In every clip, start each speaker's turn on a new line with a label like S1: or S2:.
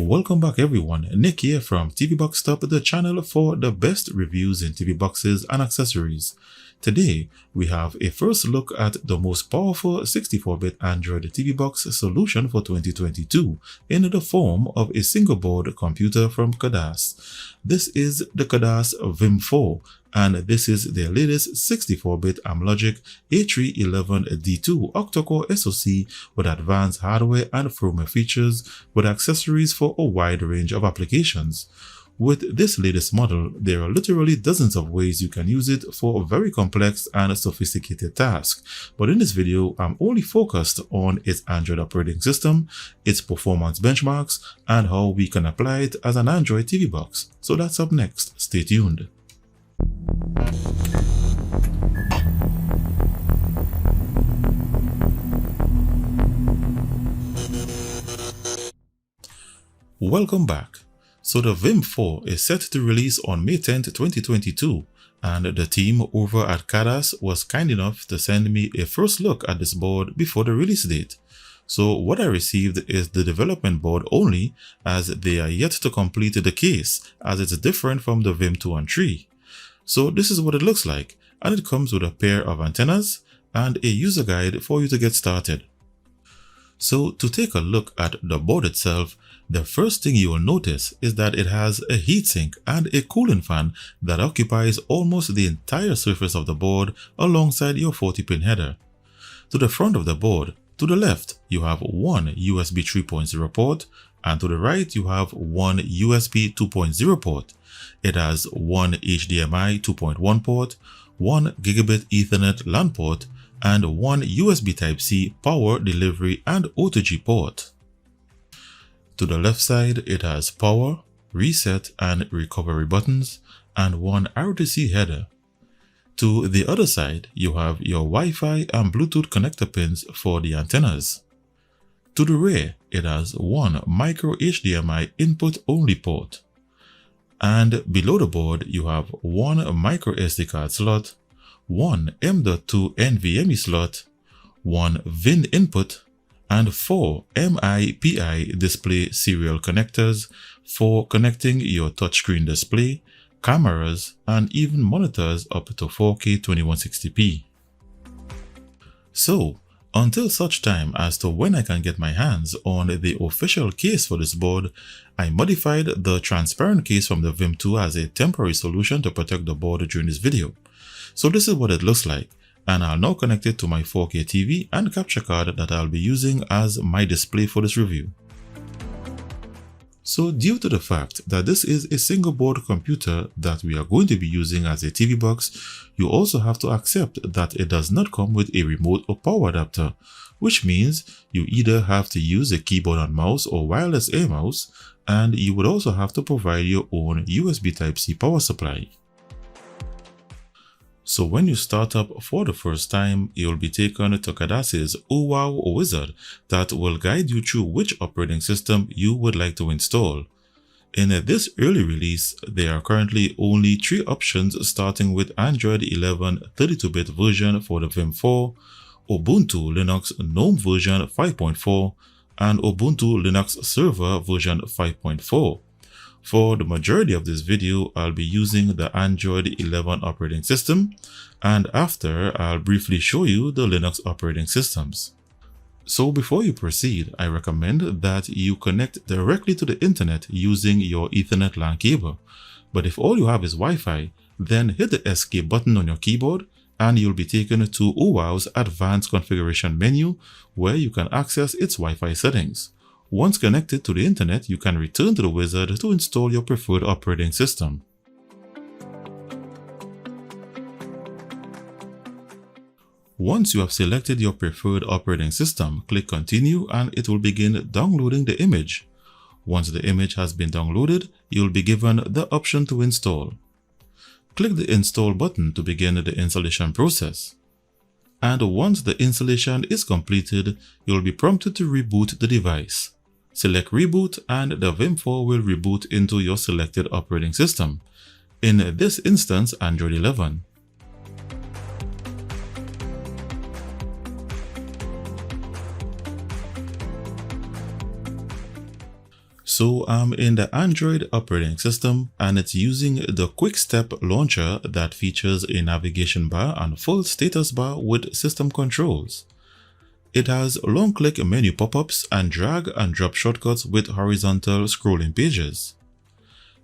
S1: Welcome back everyone, Nick here from TV Box Top, the channel for the best reviews in TV boxes and accessories. Today, we have a first look at the most powerful 64-bit Android TV box solution for 2022 in the form of a single-board computer from Khadas. This is the Khadas VIM4, and this is their latest 64-bit Amlogic A311D2 Octa-Core SoC with advanced hardware and firmware features with accessories for a wide range of applications. With this latest model, there are literally dozens of ways you can use it for very complex and sophisticated tasks, but in this video, I'm only focused on its Android operating system, its performance benchmarks, and how we can apply it as an Android TV box. So that's up next. Stay tuned. Welcome back. So the VIM4 is set to release on May 10, 2022, and the team over at Khadas was kind enough to send me a first look at this board before the release date. So what I received is the development board only, as they are yet to complete the case, as it's different from the VIM2 and 3. So this is what it looks like, and it comes with a pair of antennas and a user guide for you to get started. So to take a look at the board itself, the first thing you will notice is that it has a heatsink and a cooling fan that occupies almost the entire surface of the board alongside your 40-pin header. To the front of the board, to the left, you have one USB 3.0 port, and to the right, you have one USB 2.0 port. It has one HDMI 2.1 port, one Gigabit Ethernet LAN port, and one USB Type-C power delivery and O2G port. To the left side, it has power, reset, and recovery buttons, and one RTC header. To the other side, you have your Wi-Fi and Bluetooth connector pins for the antennas. To the rear, it has one micro HDMI input-only port. And below the board, you have one micro SD card slot, one M.2 NVMe slot, one VIN input, and 4 MIPI display serial connectors for connecting your touchscreen display, cameras, and even monitors up to 4K 2160p. So, until such time as to when I can get my hands on the official case for this board, I modified the transparent case from the VIM2 as a temporary solution to protect the board during this video. So this is what it looks like, and I'll now connect it to my 4K TV and capture card that I'll be using as my display for this review. So due to the fact that this is a single board computer that we are going to be using as a TV box, you also have to accept that it does not come with a remote or power adapter, which means you either have to use a keyboard and mouse or wireless air mouse, and you would also have to provide your own USB Type-C power supply. So when you start up for the first time, you'll be taken to Khadas' OOwow wizard that will guide you through which operating system you would like to install. In this early release, there are currently only 3 options, starting with Android 11 32-bit version for the VIM4, Ubuntu Linux GNOME version 5.4, and Ubuntu Linux Server version 5.4. For the majority of this video, I'll be using the Android 11 operating system, and after, I'll briefly show you the Linux operating systems. So before you proceed, I recommend that you connect directly to the internet using your Ethernet LAN cable. But if all you have is Wi-Fi, then hit the escape button on your keyboard and you'll be taken to OOwow's advanced configuration menu, where you can access its Wi-Fi settings. Once connected to the internet, you can return to the wizard to install your preferred operating system. Once you have selected your preferred operating system, click Continue and it will begin downloading the image. Once the image has been downloaded, you will be given the option to install. Click the Install button to begin the installation process. And once the installation is completed, you will be prompted to reboot the device. Select Reboot and the VIM4 will reboot into your selected operating system. In this instance, Android 11. So I'm in the Android operating system and it's using the Quick Step launcher that features a navigation bar and full status bar with system controls. It has long click menu pop-ups and drag and drop shortcuts with horizontal scrolling pages.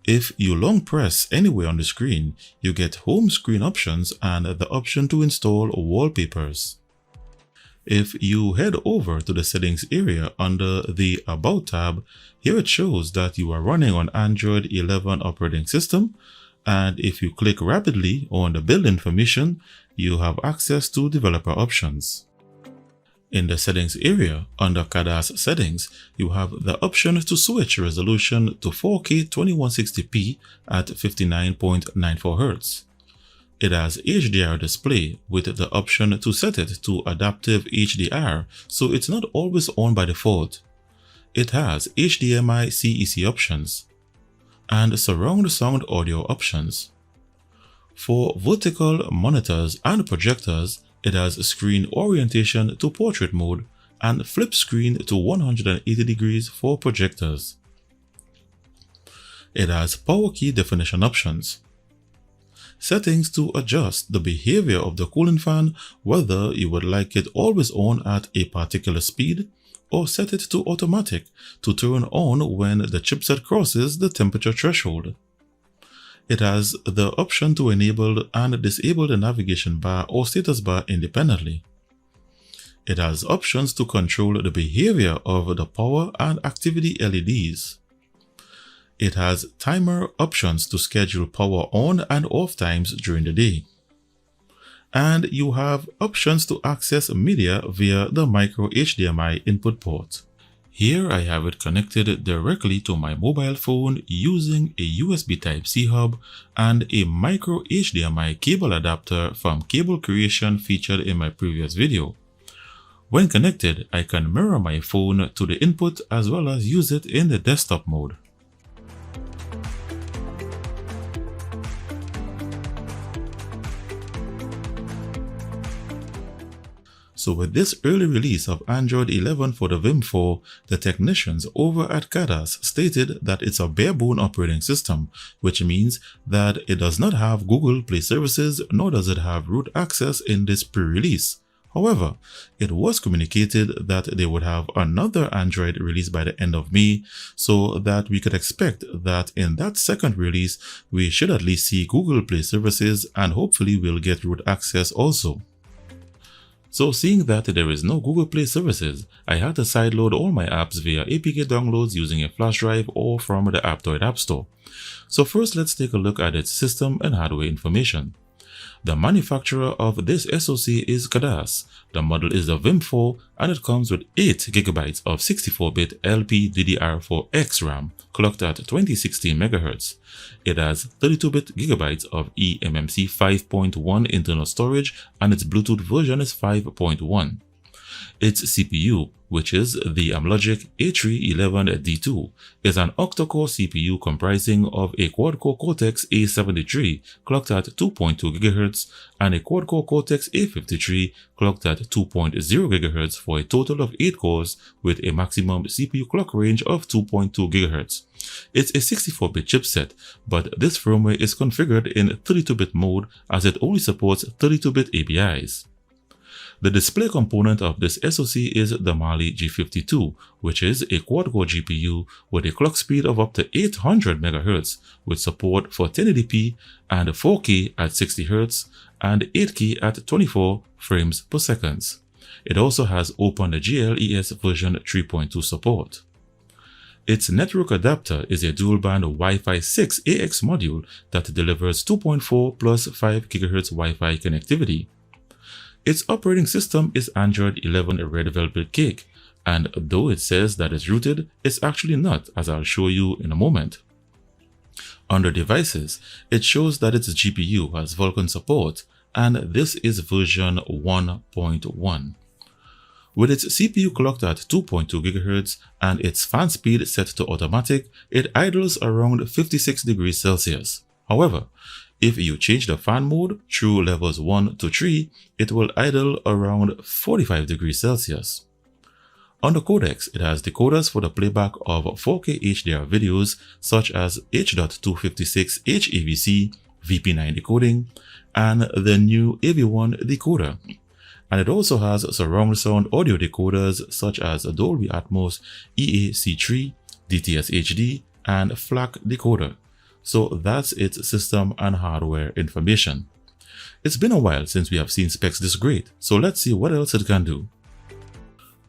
S1: If you long press anywhere on the screen, you get home screen options and the option to install wallpapers. If you head over to the settings area under the About tab, here it shows that you are running on Android 11 operating system, and if you click rapidly on the build information, you have access to developer options. In the settings area under Khadas settings, you have the option to switch resolution to 4K 2160p at 59.94 Hz. It has HDR display with the option to set it to adaptive HDR, so it's not always on by default. It has HDMI CEC options and surround sound audio options. For vertical monitors and projectors, it has screen orientation to portrait mode and flip screen to 180 degrees for projectors. It has power key definition options. Settings to adjust the behavior of the cooling fan, whether you would like it always on at a particular speed or set it to automatic to turn on when the chipset crosses the temperature threshold. It has the option to enable and disable the navigation bar or status bar independently. It has options to control the behavior of the power and activity LEDs. It has timer options to schedule power on and off times during the day. And you have options to access media via the micro HDMI input port. Here I have it connected directly to my mobile phone using a USB Type-C hub and a micro HDMI cable adapter from Cable Creation featured in my previous video. When connected, I can mirror my phone to the input as well as use it in the desktop mode. So with this early release of Android 11 for the VIM4, the technicians over at Khadas stated that it's a bare-bone operating system, which means that it does not have Google Play services nor does it have root access in this pre-release. However, it was communicated that they would have another Android release by the end of May, so that we could expect that in that second release, we should at least see Google Play services and hopefully we'll get root access also. So seeing that there is no Google Play services, I had to sideload all my apps via APK downloads using a flash drive or from the Aptoid App Store. So first let's take a look at its system and hardware information. The manufacturer of this SoC is Khadas. The model is the VIM4 and it comes with 8 GB of 64-bit LPDDR4X RAM clocked at 2016 MHz. It has 32-bit GB of eMMC 5.1 internal storage and its Bluetooth version is 5.1. Its CPU, which is the Amlogic A311D2, is an Octa-Core CPU comprising of a quad-core Cortex-A73 clocked at 2.2 GHz and a quad-core Cortex-A53 clocked at 2.0 GHz for a total of 8 cores with a maximum CPU clock range of 2.2 GHz. It's a 64-bit chipset, but this firmware is configured in 32-bit mode as it only supports 32-bit APIs. The display component of this SoC is the Mali-G52, which is a quad-core GPU with a clock speed of up to 800 MHz with support for 1080p and 4K at 60 Hz and 8K at 24 frames per second. It also has OpenGLES version 3.2 support. Its network adapter is a dual-band Wi-Fi 6 AX module that delivers 2.4 plus 5 GHz Wi-Fi connectivity. Its operating system is Android 11 Red Velvet Cake, and though it says that it's rooted, it's actually not, as I'll show you in a moment. Under Devices, it shows that its GPU has Vulkan support, and this is version 1.1. With its CPU clocked at 2.2 GHz and its fan speed set to automatic, it idles around 56 degrees Celsius. However, if you change the fan mode through levels 1 to 3, it will idle around 45 degrees Celsius. On the codecs, it has decoders for the playback of 4K HDR videos such as H.256 HEVC, VP9 decoding, and the new AV1 decoder. And it also has surround sound audio decoders such as Dolby Atmos EAC3, DTS HD, and FLAC decoder. So that's its system and hardware information. It's been a while since we have seen specs this great, so let's see what else it can do.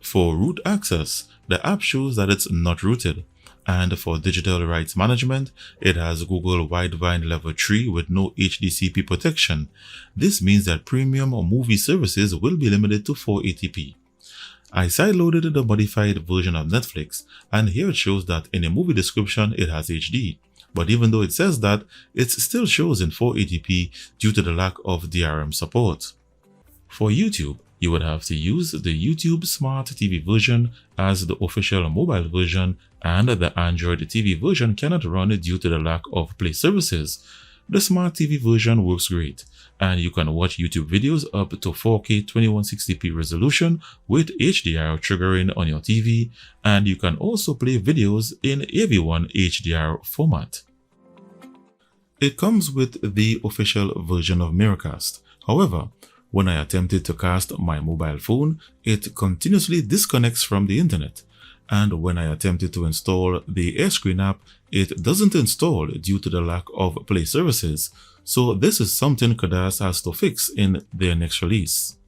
S1: For root access, the app shows that it's not rooted, and for digital rights management, it has Google Widevine Level 3 with no HDCP protection. This means that premium movie services will be limited to 480p. I sideloaded the modified version of Netflix, and here it shows that in a movie description it has HD, but even though it says that, it still shows in 480p due to the lack of DRM support. For YouTube, you would have to use the YouTube Smart TV version as the official mobile version, and the Android TV version cannot run due to the lack of Play services. The Smart TV version works great, and you can watch YouTube videos up to 4K 2160p resolution with HDR triggering on your TV, and you can also play videos in AV1 HDR format. It comes with the official version of Miracast. However, when I attempted to cast my mobile phone, it continuously disconnects from the internet. And when I attempted to install the AirScreen app, it doesn't install due to the lack of Play services. So this is something Khadas has to fix in their next release.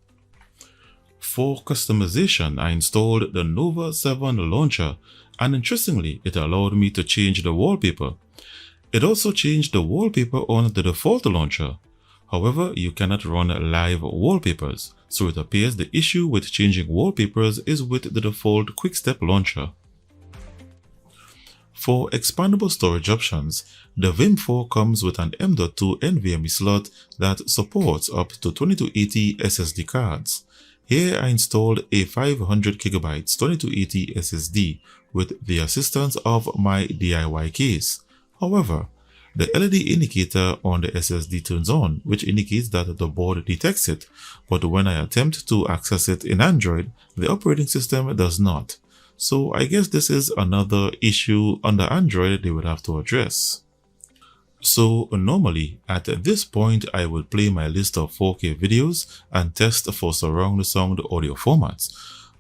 S1: For customization, I installed the Nova 7 launcher, and interestingly, it allowed me to change the wallpaper. It also changed the wallpaper on the default launcher. However, you cannot run live wallpapers, so it appears the issue with changing wallpapers is with the default QuickStep launcher. For expandable storage options, the VIM4 comes with an M.2 NVMe slot that supports up to 2280 SSD cards. Here I installed a 500GB 2280 SSD with the assistance of my DIY case. However, the LED indicator on the SSD turns on, which indicates that the board detects it, but when I attempt to access it in Android, the operating system does not. So I guess this is another issue under Android they would have to address. So normally, at this point, I will play my list of 4K videos and test for surround sound audio formats,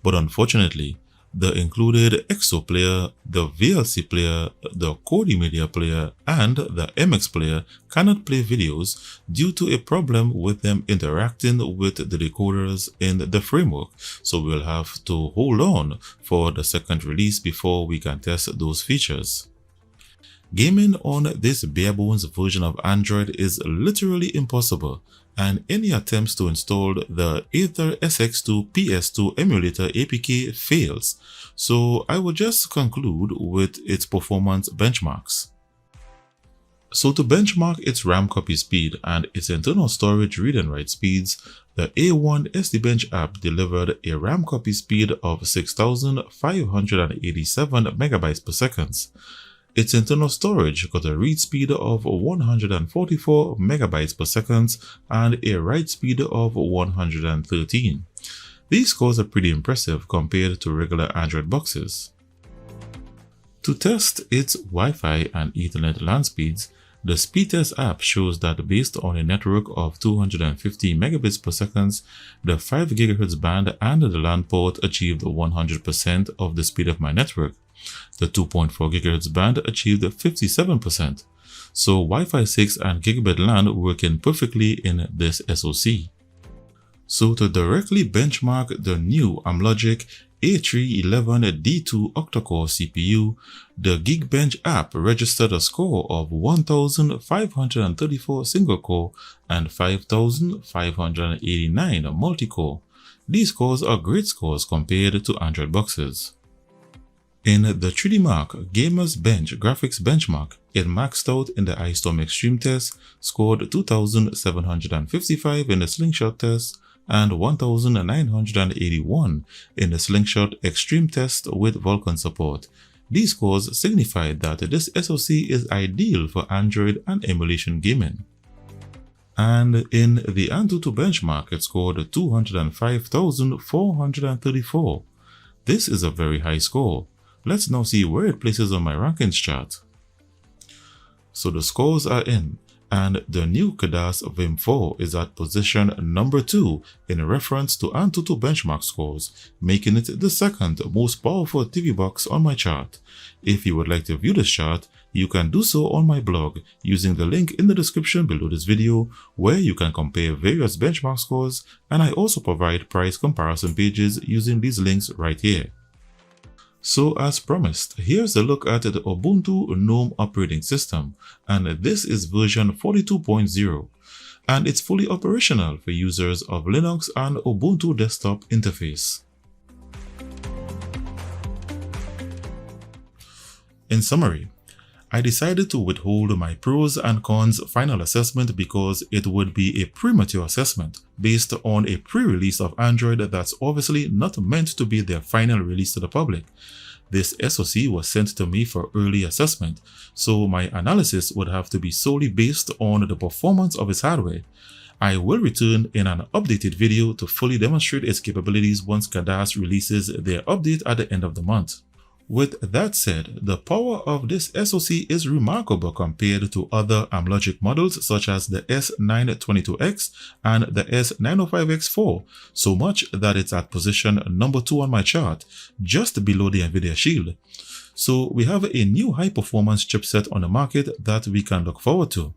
S1: but unfortunately, the included EXO player, the VLC player, the Kodi Media player, and the MX player cannot play videos due to a problem with them interacting with the decoders in the framework, so we'll have to hold on for the second release before we can test those features. Gaming on this bare-bones version of Android is literally impossible, and any attempts to install the Aether SX2 PS2 emulator APK fails, so I will just conclude with its performance benchmarks. So to benchmark its RAM copy speed and its internal storage read and write speeds, the A1 SDBench app delivered a RAM copy speed of 6,587 MB per second. Its internal storage got a read speed of 144 MB per second and a write speed of 113. These scores are pretty impressive compared to regular Android boxes. To test its Wi-Fi and Ethernet LAN speeds, the Speedtest app shows that based on a network of 250 megabits per second, the 5 GHz band and the LAN port achieved 100% of the speed of my network. The 2.4 GHz band achieved 57%, so Wi-Fi 6 and Gigabit LAN working perfectly in this SoC. So to directly benchmark the new Amlogic A311D2 Octa-Core CPU, the Geekbench app registered a score of 1,534 single-core and 5,589 multi-core. These scores are great scores compared to Android boxes. In the 3D Mark Gamers Bench graphics benchmark, it maxed out in the iStorm Extreme test, scored 2,755 in the Slingshot test, and 1,981 in the Slingshot Extreme test with Vulkan support. These scores signify that this SoC is ideal for Android and emulation gaming. And in the Antutu benchmark, it scored 205,434. This is a very high score. Let's now see where it places on my rankings chart. So the scores are in, and the new Khadas VIM4 is at position number 2 in reference to AnTuTu benchmark scores, making it the second most powerful TV box on my chart. If you would like to view this chart, you can do so on my blog using the link in the description below this video, where you can compare various benchmark scores, and I also provide price comparison pages using these links right here. So as promised, here's a look at the Ubuntu GNOME operating system, and this is version 42.0, and it's fully operational for users of Linux and Ubuntu desktop interface. In summary, I decided to withhold my pros and cons final assessment because it would be a premature assessment based on a pre-release of Android that's obviously not meant to be their final release to the public. This SoC was sent to me for early assessment, so my analysis would have to be solely based on the performance of its hardware. I will return in an updated video to fully demonstrate its capabilities once Khadas releases their update at the end of the month. With that said, the power of this SoC is remarkable compared to other Amlogic models such as the S922X and the S905X4, so much that it's at position number 2 on my chart, just below the Nvidia Shield. So we have a new high-performance chipset on the market that we can look forward to.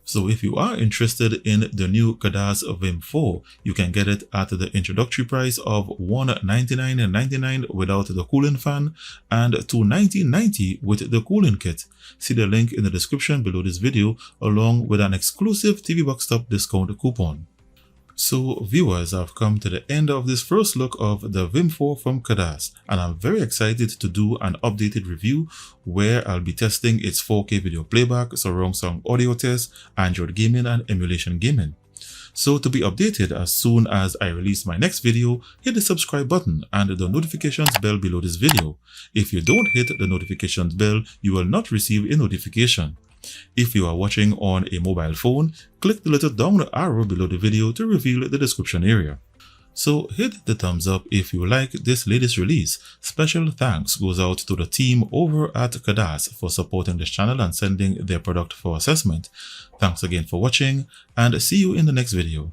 S1: So if you are interested in the new Khadas VIM4, you can get it at the introductory price of $199.99 without the cooling fan and $290.90 with the cooling kit. See the link in the description below this video along with an exclusive TV Box Top discount coupon. So viewers, I've come to the end of this first look of the VIM4 from Khadas, and I'm very excited to do an updated review where I'll be testing its 4K video playback, surround sound audio test, Android gaming and emulation gaming. So to be updated as soon as I release my next video, hit the subscribe button and the notifications bell below this video. If you don't hit the notifications bell, you will not receive a notification. If you are watching on a mobile phone, click the little down arrow below the video to reveal the description area. So hit the thumbs up if you like this latest release. Special thanks goes out to the team over at Khadas for supporting this channel and sending their product for assessment. Thanks again for watching, and see you in the next video.